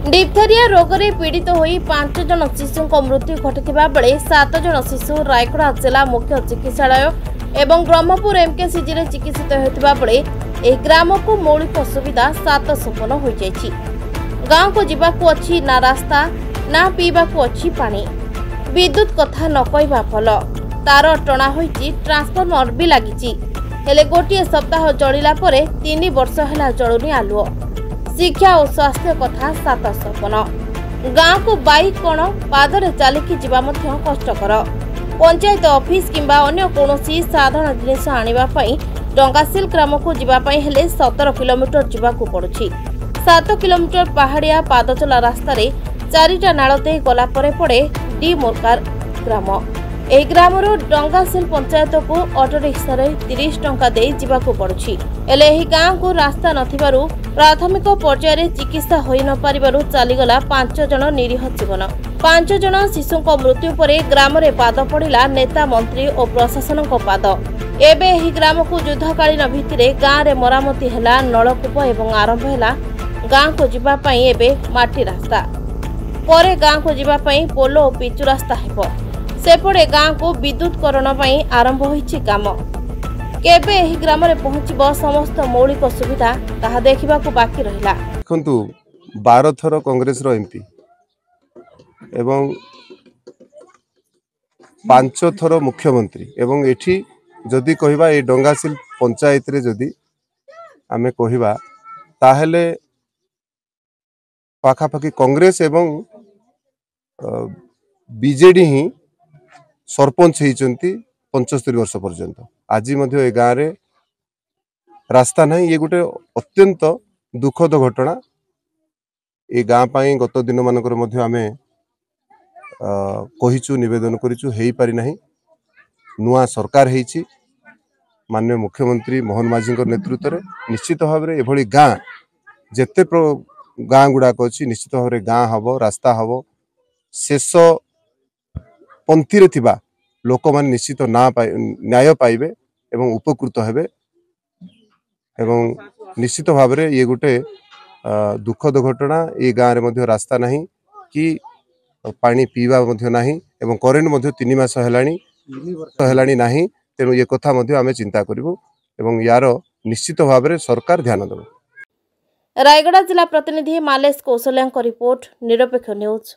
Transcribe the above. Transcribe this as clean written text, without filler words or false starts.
Diphtheria रोग रे पीड़ित होई 5 जन शिशु मृत्यु घटिथिबा बेले 7 जन शिशु रायगड़ा जिला मुख्य चिकित्सालय एवं ब्रह्मपुर एमकेसीजी रे चिकित्सित होतिबा बेले ए ग्राम को मौलिक सुविधा 7 संपन्न हो जायछि। गांव को जीवाकू अछि ना रास्ता ना पीबाकू अछि पानी। विद्युत कथा न कहबा फल तार टणा होईछि, ट्रांसफार्मर भी लागिछि, हेले गोटिए सप्ताह जळिला परे 3 वर्ष हैला जळुनी आलुओ। शिक्षा और स्वास्थ्य कथा 7 सपन। गाँव को बाइक कोण पादरे चलिकी जीवा मध्य कष्टकर। पंचायत ऑफिस किंबा अन्य कोनोसी साधारण जिनिस आनिबा पई डंगासिल ग्राम को जीवा पई हेले 17 किलोमीटर जीवाकू पड़ुछि। 7 किलोमीटर पहाड़िया पादचला रास्ता रे 4टा नाଳ देई गला परे पड़े डी मोरकार ग्राम। एही ग्रामरो डंगासिल पंचायत को ऑटो रिक्शा रे 30 टंका देई जीवाकू पड़ुछि। एले एही गाँव को रास्ता नथिबारु प्राथमिक पर्याय रे चिकित्सा होई न पारिबारु चलीगला 5 जन निरीह जीवन। 5 जन शिशु मृत्यु परे ग्राम रे पाद पड़िला नेता मंत्री और प्रशासन को पाद। एबे एही ग्राम को युद्धकालीन भित्तिरे गाँव रे मरामती हैला, नलकूप एवं आरंभ हैला गाँव को जीवा पई एबे माटी रास्ता। परे गाँव को जीवा पई पोलो और पिचु रास्ता हेबो। सेपटे गाँव को विद्युतकरण पई आरंभ होईछि काम। केबे एही ग्राम रे पहुंचबो समस्त मौलिक सुविधा ताहा देखिबाकू बाकी रहिला। देखंतु 12 थर कांग्रेस रो एमपी एवं 5 थर मुख्यमंत्री एवं एठी जदि कहिबा ए डंगासिल पंचायत रे जदि आमे कहिबा ताहेले पाखापाखि कांग्रेस एवं बीजेडी ही सरपंच होइचंती 75 वर्ष पर्यंत। आज ए गाँव रे रास्ता नहीं, ये गोटे अत्यंत दुखद घटना। ए गाँ पाई गत दिन मानकर मध्य आमे कहिचु, निवेदन करिचु, हेई पारि नहीं। नुआ सरकार हेइची, माननीय मुख्यमंत्री मोहन माझी नेतृत्व रे निश्चित भाव रे एभली गाँ जेते गाँ गुड़ाक अच्छी निश्चित भाव रे गाँ हबो, रास्ता हबो। शेष पंथी रे थिबा लोक मान निश्चित न्याय पाइबे एवं उपकृत हेबे। एवं निश्चित भाव रे ये गोटे दुखद घटना। ये गाँव रे मध्य रास्ता नहीं कि पानी पीवा मध्य नहीं एवं करेन्ट मध्य 3 मास हेलानी नहीं। तेणु ये कथा मध्य आमे चिंता करिवु एवं यार निश्चित भाव रे सरकार ध्यान देबो। रायगड़ा जिला प्रतिनिधि मालेश कौशल्या रिपोर्ट, निरपेक्ष न्यूज।